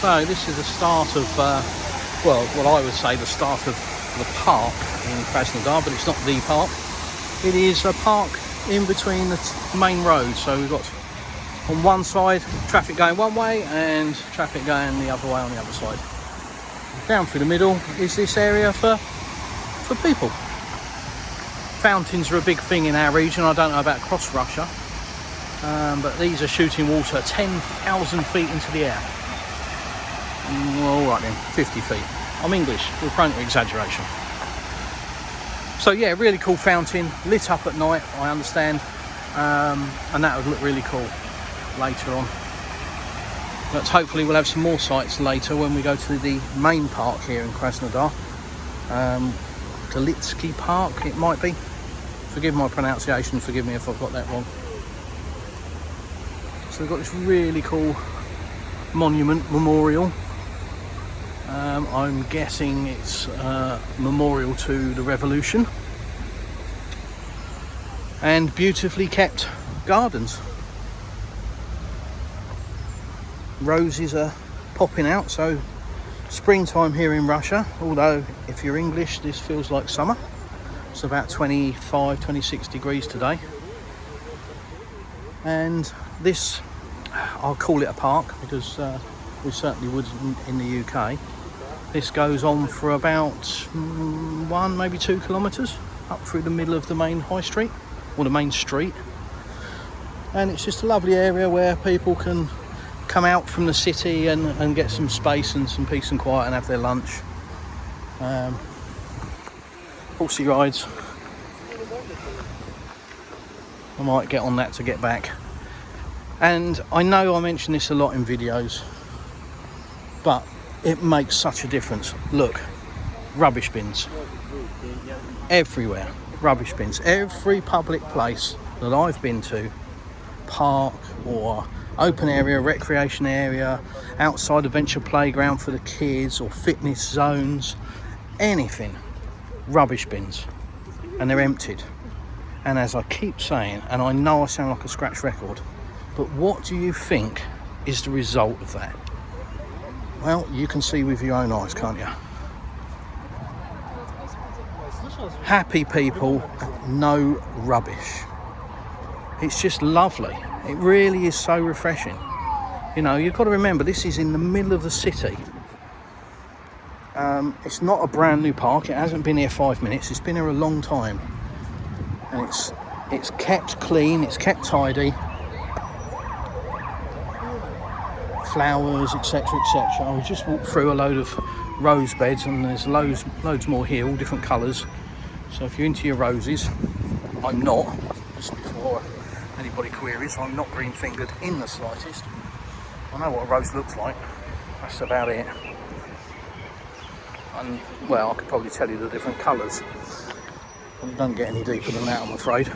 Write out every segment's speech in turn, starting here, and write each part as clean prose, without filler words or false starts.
So this is the start of, well, what I would say the start of the park in Krasnodar, but it's not the park. It is a park in between the main roads. So we've got on one side traffic going one way and traffic going the other way on the other side. Down through the middle is this area for people. Fountains are a big thing in our region. I don't know about across Russia, but these are shooting water 10,000 feet into the air. All right then, 50 feet. I'm English, we're prone to exaggeration. So yeah, really cool fountain, lit up at night, I understand, and that would look really cool later on. But hopefully we'll have some more sights later when we go to the main park here in Krasnodar. Galitsky Park, it might be. Forgive my pronunciation, forgive me if I've got that wrong. So we've got this really cool monument, memorial. I'm guessing it's memorial to the revolution. And beautifully kept gardens. Roses are popping out, so springtime here in Russia, although if you're English this feels like summer. It's about 25-26 degrees today, and this, I'll call it a park because we certainly would in the UK. This goes on for about 1, maybe 2 kilometres up through the middle of the main high street, or the main street, and it's just a lovely area where people can come out from the city and get some space and some peace and quiet and have their lunch. Horsey rides. I might get on that to get back. And I know I mention this a lot in videos, but it makes such a difference. Look, rubbish bins everywhere. Rubbish bins. Every public place that I've been to, park or open area, recreation area, outside adventure playground for the kids, or fitness zones, anything, rubbish bins, and they're emptied. And as I keep saying, and I know I sound like a scratch record, but what do you think is the result of that? Well, you can see with your own eyes, can't you? Happy people, no rubbish. It's just lovely. It really is so refreshing. You know, you've got to remember, this is in the middle of the city. It's not a brand new park. It hasn't been here 5 minutes. It's been here a long time. And it's kept clean, it's kept tidy. Flowers, etc, etc. We just walked through a load of rose beds, and there's loads more here, all different colours. So if you're into your roses, I'm not, just before anybody queries, I'm not green fingered in the slightest. I know what a rose looks like, that's about it. And well, I could probably tell you the different colours, but don't get any deeper than that, I'm afraid.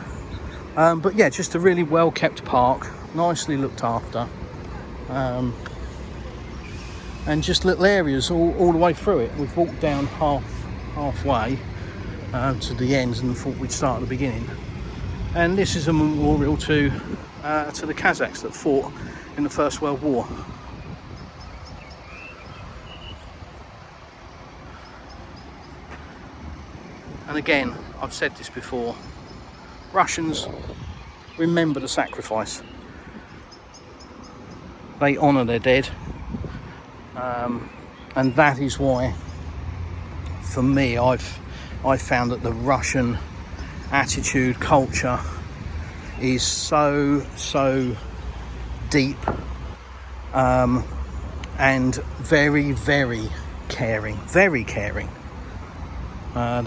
But yeah, just a really well kept park, nicely looked after, and just little areas all the way through it. We've walked down halfway to the ends and thought we'd start at the beginning. And this is a memorial to the Kazakhs that fought in the First World War. And again, I've said this before, Russians remember the sacrifice. They honour their dead, and that is why, for me, I've found that the Russian attitude, culture is so deep, and very, very caring, they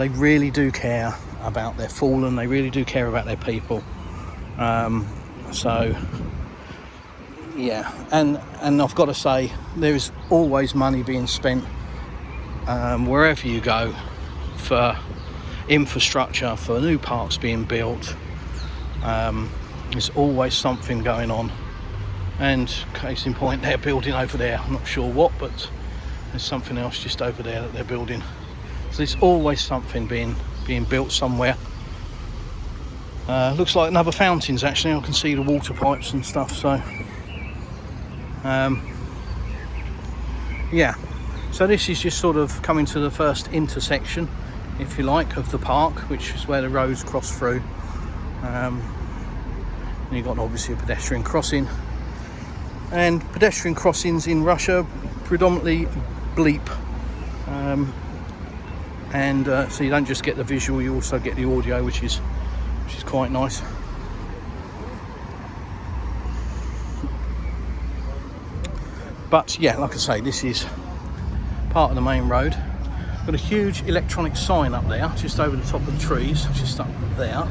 really do care about their fallen, they really do care about their people. So yeah, and I've got to say, there is always money being spent wherever you go for infrastructure, for new parks being built. There's always something going on, and case in point, they're building over there. I'm not sure what, but there's something else just over there that they're building. So there's always something being built somewhere. Looks like another fountains actually. I can see the water pipes and stuff. So yeah, so this is just sort of coming to the first intersection, if you like, of the park, which is where the roads cross through. And you've got obviously a pedestrian crossing, and pedestrian crossings in Russia predominantly bleep, so you don't just get the visual, you also get the audio, which is quite nice. But yeah, like I say, this is part of the main road. Got a huge electronic sign up there, just over the top of the trees, just up there.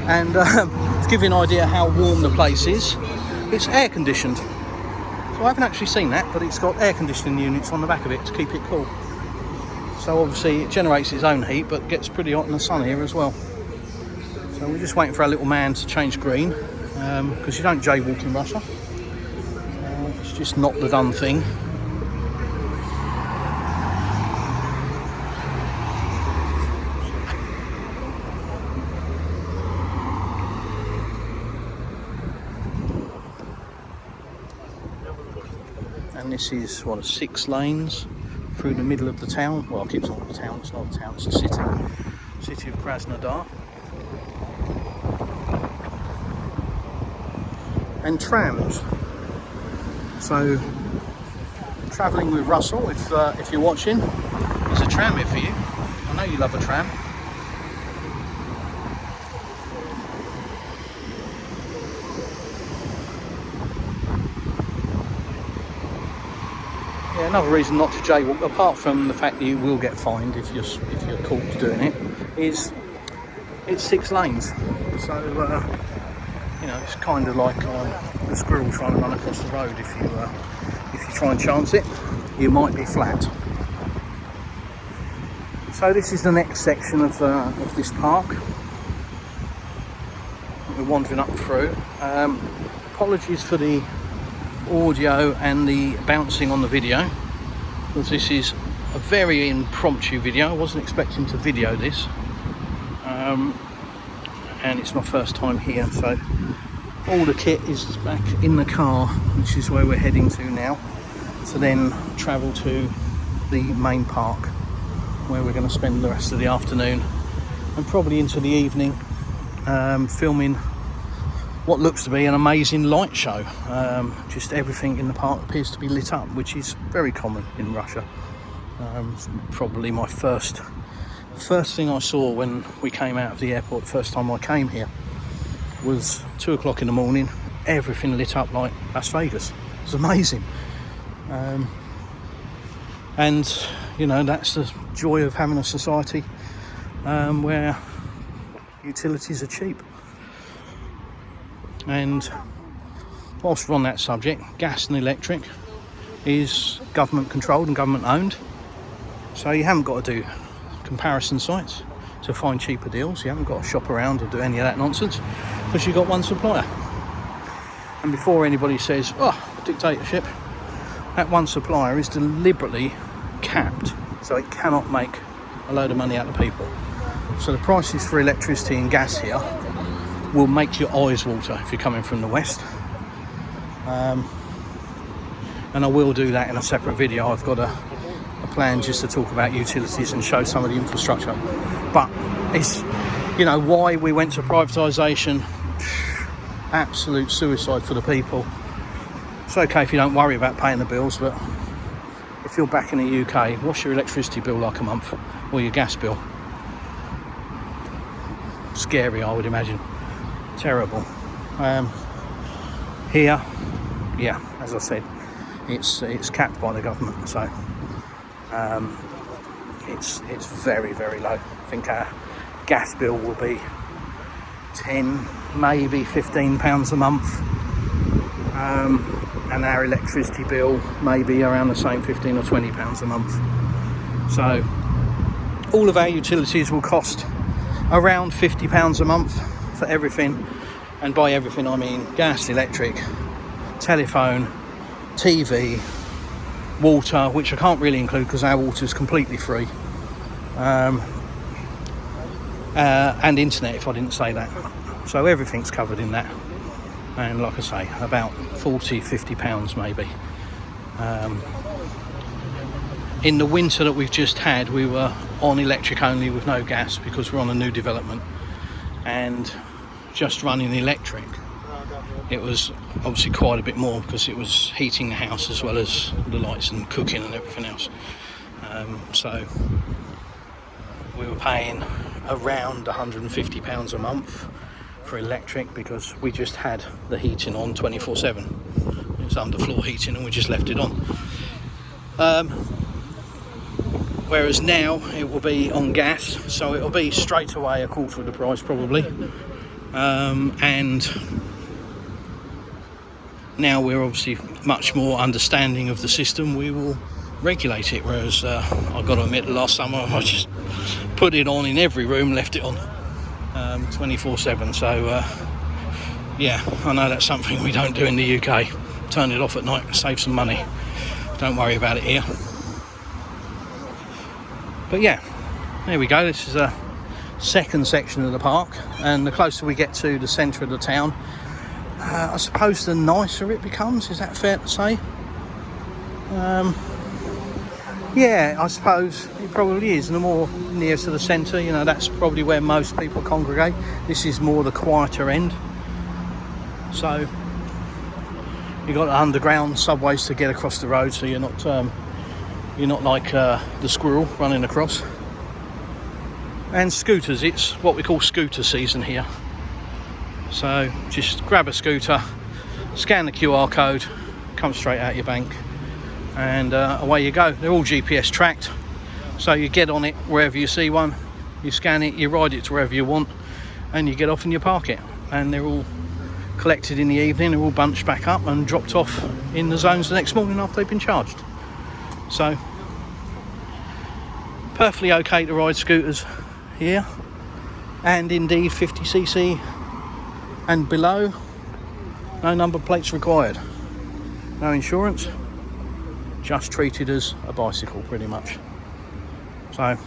And to give you an idea how warm the place is, it's air conditioned. So I haven't actually seen that, but it's got air conditioning units on the back of it to keep it cool. So obviously it generates its own heat, but gets pretty hot in the sun here as well. So we're just waiting for our little man to change green, because you don't jaywalk in Russia. It's just not the done thing. And this is, 6 lanes through the middle of the town. Well, I keep talking the town, it's not a town, it's a city. City of Krasnodar. And trams. So, travelling with Russell, if you're watching, there's a tram here for you. I know you love a tram. Yeah, another reason not to jaywalk, apart from the fact that you will get fined if you're caught doing it, is it's 6 lanes. So you know, it's kind of like the squirrel trying to run across the road. If you try and chance it, you might be flat. So this is the next section of this park we're wandering up through. Apologies for the audio and the bouncing on the video, because this is a very impromptu video. I wasn't expecting to video this, and it's my first time here, so all the kit is back in the car, which is where we're heading to now, to then travel to the main park, where we're going to spend the rest of the afternoon and probably into the evening, filming what looks to be an amazing light show. Just everything in the park appears to be lit up, which is very common in Russia. Probably my first thing I saw when we came out of the airport, the first time I came here, was 2 o'clock in the morning, everything lit up like Las Vegas. It was amazing. And you know, that's the joy of having a society where utilities are cheap. And whilst we're on that subject, gas and electric is government controlled and government owned, so you haven't got to do comparison sites to find cheaper deals. You haven't got to shop around or do any of that nonsense, because you've got one supplier. And before anybody says, oh, dictatorship, that one supplier is deliberately capped, so it cannot make a load of money out of people. So the prices for electricity and gas here will make your eyes water if you're coming from the west. And I will do that in a separate video. I've got a plan just to talk about utilities and show some of the infrastructure. But it's, you know, why we went to privatisation, absolute suicide for the people. It's okay if you don't worry about paying the bills, but if you're back in the UK, what's your electricity bill like a month, or your gas bill? Scary, I would imagine. Terrible. Here, yeah, as I said, it's capped by the government, so it's very, very low. I think our gas bill will be 10, maybe £15 a month, and our electricity bill may be around the same, £15 or £20 a month. So all of our utilities will cost around £50 a month for everything, and by everything I mean gas, electric, telephone, TV, water, which I can't really include because our water is completely free, and internet, if I didn't say that. So everything's covered in that, and like I say, about £40-50 maybe In the winter that we've just had, we were on electric only with no gas because we're on a new development, and just running electric, it was obviously quite a bit more because it was heating the house as well as the lights and cooking and everything else. So we were paying around £150 a month for electric because we just had the heating on 24/7. It's underfloor heating and we just left it on. Whereas now it will be on gas, so it will be straight away a quarter of the price probably. And now we're obviously much more understanding of the system, we will regulate it. Whereas I've got to admit, last summer I just put it on in every room, left it on 24/7. So yeah, I know that's something we don't do in the UK. Turn it off at night, save some money. Don't worry about it here. But yeah, there we go. This is a second section of the park, and the closer we get to the centre of the town, I suppose the nicer it becomes. Is that fair to say? Yeah, I suppose it probably is. And the more near to the centre, you know, that's probably where most people congregate. This is more the quieter end. So you've got underground subways to get across the road, so you're not like the squirrel running across. And scooters, it's what we call scooter season here. So just grab a scooter, scan the QR code, come straight out your bank, and away you go. They're all GPS tracked, so you get on it wherever you see one, you scan it, you ride it to wherever you want, and you get off and you park it. And they're all collected in the evening, they're all bunched back up and dropped off in the zones the next morning after they've been charged. So perfectly okay to ride scooters here, and indeed 50cc and below, no number plates required, no insurance, just treated as a bicycle pretty much. So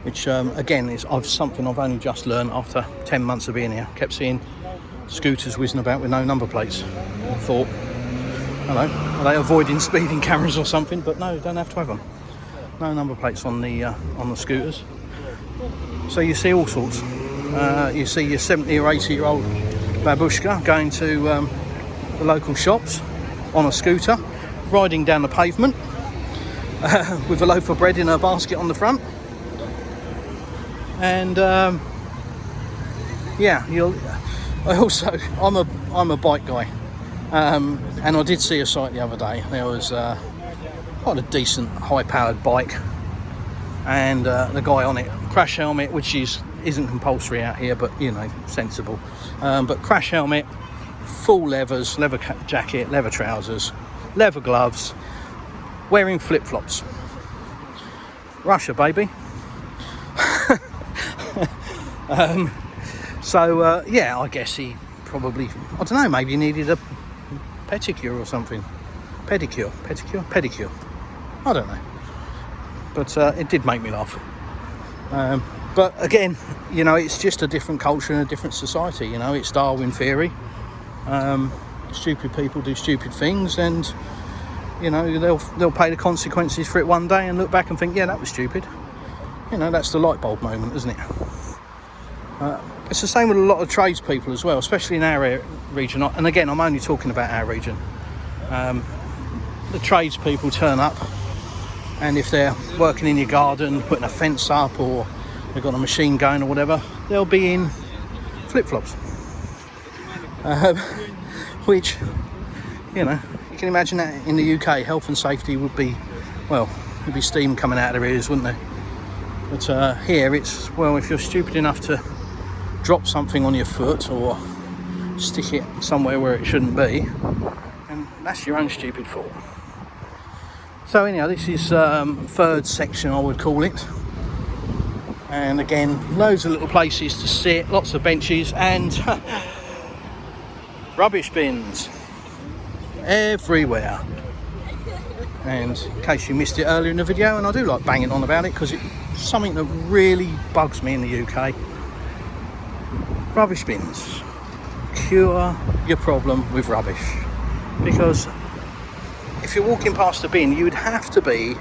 which again is something I've only just learned after 10 months of being here. Kept seeing scooters whizzing about with no number plates. I thought, hello, are they avoiding speeding cameras or something? But no, you don't have to have them. No number plates on the scooters. So you see all sorts. You see your 70 or 80 year old babushka going to the local shops on a scooter, riding down the pavement with a loaf of bread in her basket on the front. And yeah, I'm a bike guy, and I did see a site the other day. There was quite a decent high-powered bike, and the guy on it, crash helmet, which isn't compulsory out here, but you know, sensible. But crash helmet, full levers, leather jacket, leather trousers, leather gloves, wearing flip-flops. Russia, baby. So yeah, I guess he probably, I don't know, maybe he needed a pedicure or something. Pedicure, I don't know, but it did make me laugh. But again, you know, it's just a different culture and a different society. You know, it's Darwin theory. Stupid people do stupid things, and you know, they'll pay the consequences for it one day and look back and think, yeah, that was stupid. You know, that's the light bulb moment, isn't it? It's the same with a lot of tradespeople as well, especially in our region. And again, I'm only talking about our region. The tradespeople turn up, and if they're working in your garden, putting a fence up, or they've got a machine going or whatever, they'll be in flip-flops. Which, you know, you can imagine that in the UK, health and safety would be, well, there'd be steam coming out of their ears, wouldn't there? But here it's, well, if you're stupid enough to drop something on your foot or stick it somewhere where it shouldn't be, and that's your own stupid fault. So anyhow, this is third section, I would call it. And again, loads of little places to sit, lots of benches, and rubbish bins everywhere. And in case you missed it earlier in the video, and I do like banging on about it because it's something that really bugs me in the UK. Rubbish bins. Cure your problem with rubbish. Because if you're walking past a bin, you'd have to be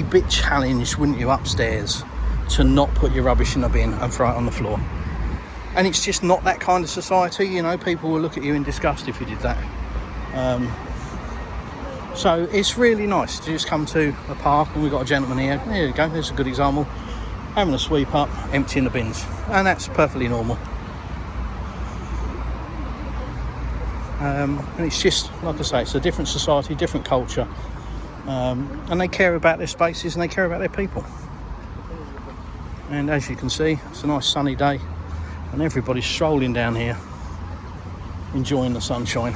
a bit challenged, wouldn't you, upstairs, to not put your rubbish in a bin and throw it on the floor. And it's just not that kind of society, you know. People will look at you in disgust if you did that. So it's really nice to just come to a park, and we've got a gentleman here. There you go, there's a good example. Having a sweep up, emptying the bins, and that's perfectly normal. And it's just, like I say, it's a different society, different culture, and they care about their spaces and they care about their people. And as you can see, it's a nice sunny day, and everybody's strolling down here, enjoying the sunshine.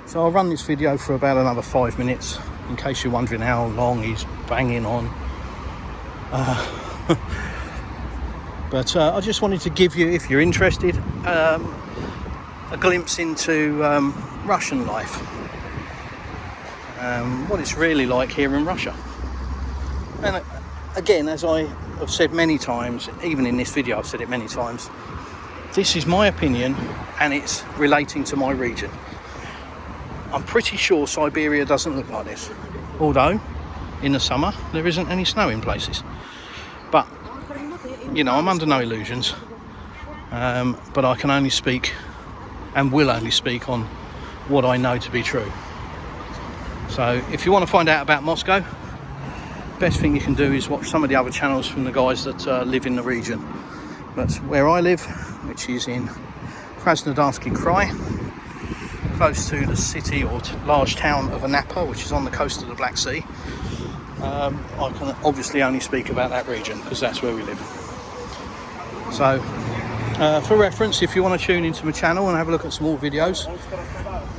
So I'll run this video for about another 5 minutes, in case you're wondering how long he's banging on. But I just wanted to give you, if you're interested, a glimpse into Russian life. What it's really like here in Russia. And again, as I have said many times, even in this video I've said it many times, this is my opinion and it's relating to my region. I'm pretty sure Siberia doesn't look like this, although in the summer there isn't any snow in places. But, you know, I'm under no illusions, but I can only speak and will only speak on what I know to be true. So if you want to find out about Moscow, best thing you can do is watch some of the other channels from the guys that live in the region. That's where I live, which is in Krasnodar Krai, close to the city or large town of Anapa, which is on the coast of the Black Sea. I can obviously only speak about that region because that's where we live. So for reference, if you want to tune into my channel and have a look at some more videos,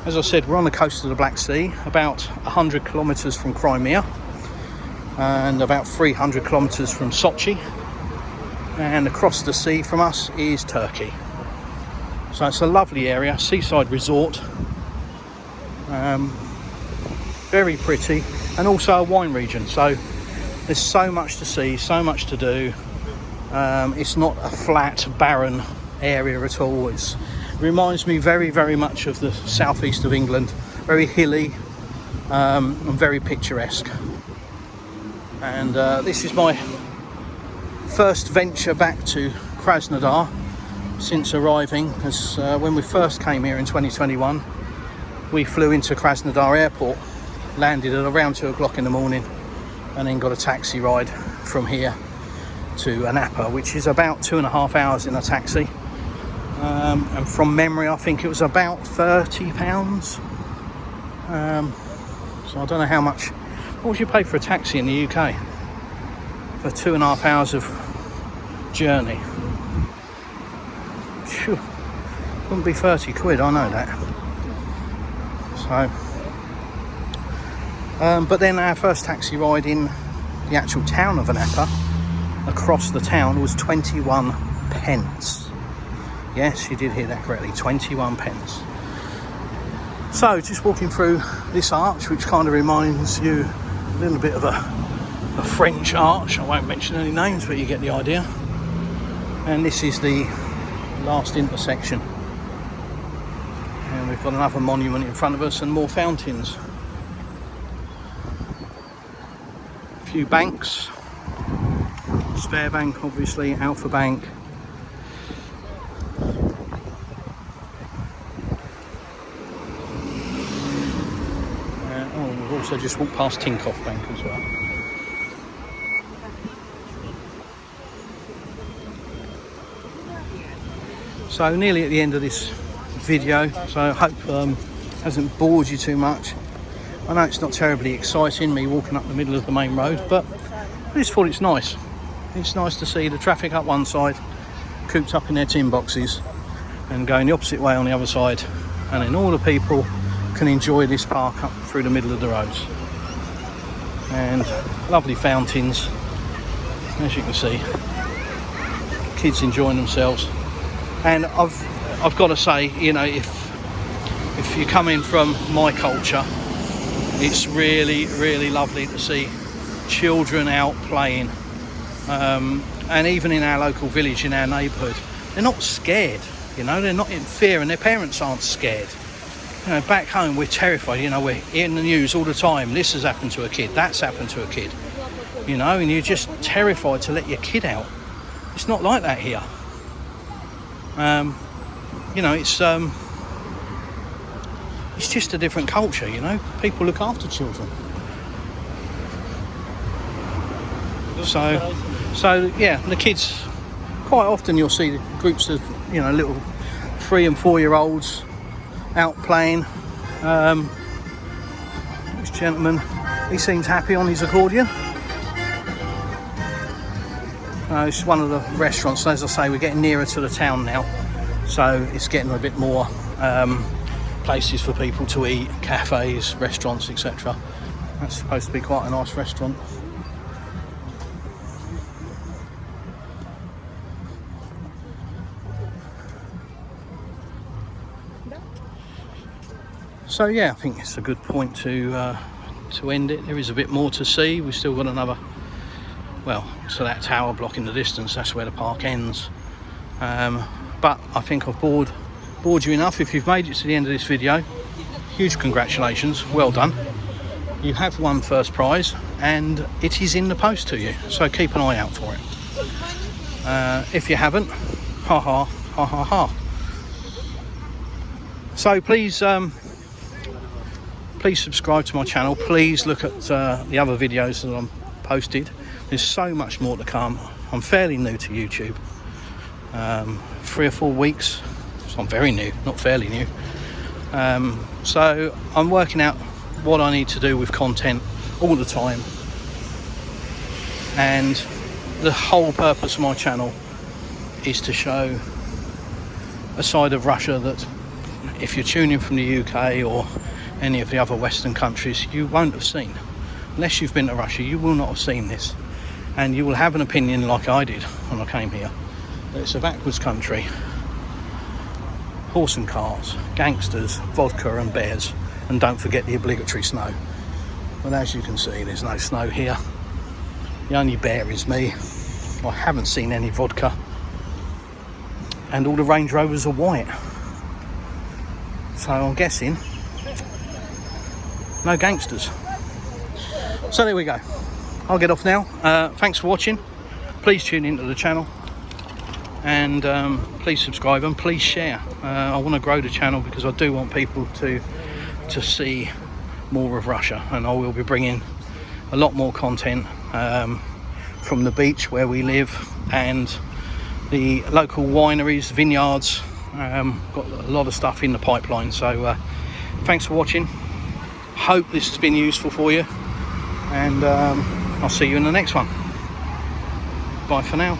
as I said, we're on the coast of the Black Sea, about 100 kilometers from Crimea and about 300 kilometers from Sochi, and across the sea from us is Turkey. So it's a lovely area, seaside resort, very pretty, and also a wine region. So there's so much to see, so much to do. It's not a flat, barren area at all. It reminds me very, very much of the southeast of England, very hilly and very picturesque. And this is my first venture back to Krasnodar since arriving, as when we first came here in 2021, we flew into Krasnodar airport, landed at around 2 o'clock in the morning, and then got a taxi ride from here to Anapa, which is about 2.5 hours in a taxi. And from memory, I think it was about £30. So I don't know how much. What would you pay for a taxi in the UK for 2.5 hours of journey? Phew, wouldn't be 30 quid, I know that. So, but then our first taxi ride in the actual town of Anapa, across the town, was 21 pence. Yes, you did hear that correctly, 21 pence. So just walking through this arch, which kind of reminds you a little bit of a French arch. I won't mention any names, but you get the idea. And this is the last intersection. And we've got another monument in front of us and more fountains. A few banks. Spare Bank, obviously, Alpha Bank. We've also just walked past Tinkoff Bank as well. So nearly at the end of this video, so I hope hasn't bored you too much. I know it's not terribly exciting, me walking up the middle of the main road, but I just thought it's nice. It's nice to see the traffic up one side, cooped up in their tin boxes, and going the opposite way on the other side, and then all the people can enjoy this park up through the middle of the roads. And lovely fountains, as you can see, kids enjoying themselves. And I've got to say, you know, if you come in from my culture, it's really, really lovely to see children out playing And even in our local village, in our neighbourhood, they're not scared, you know, they're not in fear, and their parents aren't scared. You know, back home we're terrified, you know, we're in the news all the time, this has happened to a kid, that's happened to a kid, you know, and you're just terrified to let your kid out. It's not like that here. You know, it's just a different culture, you know, people look after children. So yeah, the kids, quite often you'll see groups of, you know, little 3 and 4 year olds out playing. This gentleman, he seems happy on his accordion. It's one of the restaurants, and as I say, we're getting nearer to the town now, so it's getting a bit more places for people to eat, cafes, restaurants, etc. That's supposed to be quite a nice restaurant. So yeah, I think it's a good point to end it. There is a bit more to see. We've still got another, well, so that tower block in the distance, that's where the park ends. But I think I've bored you enough. If you've made it to the end of this video, huge congratulations, well done. You have won first prize, and it is in the post to you, so keep an eye out for it. If you haven't, ha ha ha ha ha. So please subscribe to my channel. Please look at the other videos that I'm posted. There's so much more to come. I'm fairly new to YouTube, 3 or 4 weeks, so I'm very new, not fairly new. So I'm working out what I need to do with content all the time, and the whole purpose of my channel is to show a side of Russia that, if you're tuning from the UK or any of the other Western countries, you won't have seen. Unless you've been to Russia, you will not have seen this, and you will have an opinion like I did when I came here, that it's a backwards country, horse and cars, gangsters, vodka and bears, and don't forget the obligatory snow. But as you can see, there's no snow here. The only bear is me. I haven't seen any vodka, and all the Range Rovers are white, so I'm guessing no gangsters. So there we go, I'll get off now. Thanks for watching. Please tune into the channel, and please subscribe and please share. I want to grow the channel because I do want people to see more of Russia, and I will be bringing a lot more content from the beach where we live and the local wineries, vineyards. Got a lot of stuff in the pipeline. So thanks for watching. Hope this has been useful for you, and I'll see you in the next one. Bye for now.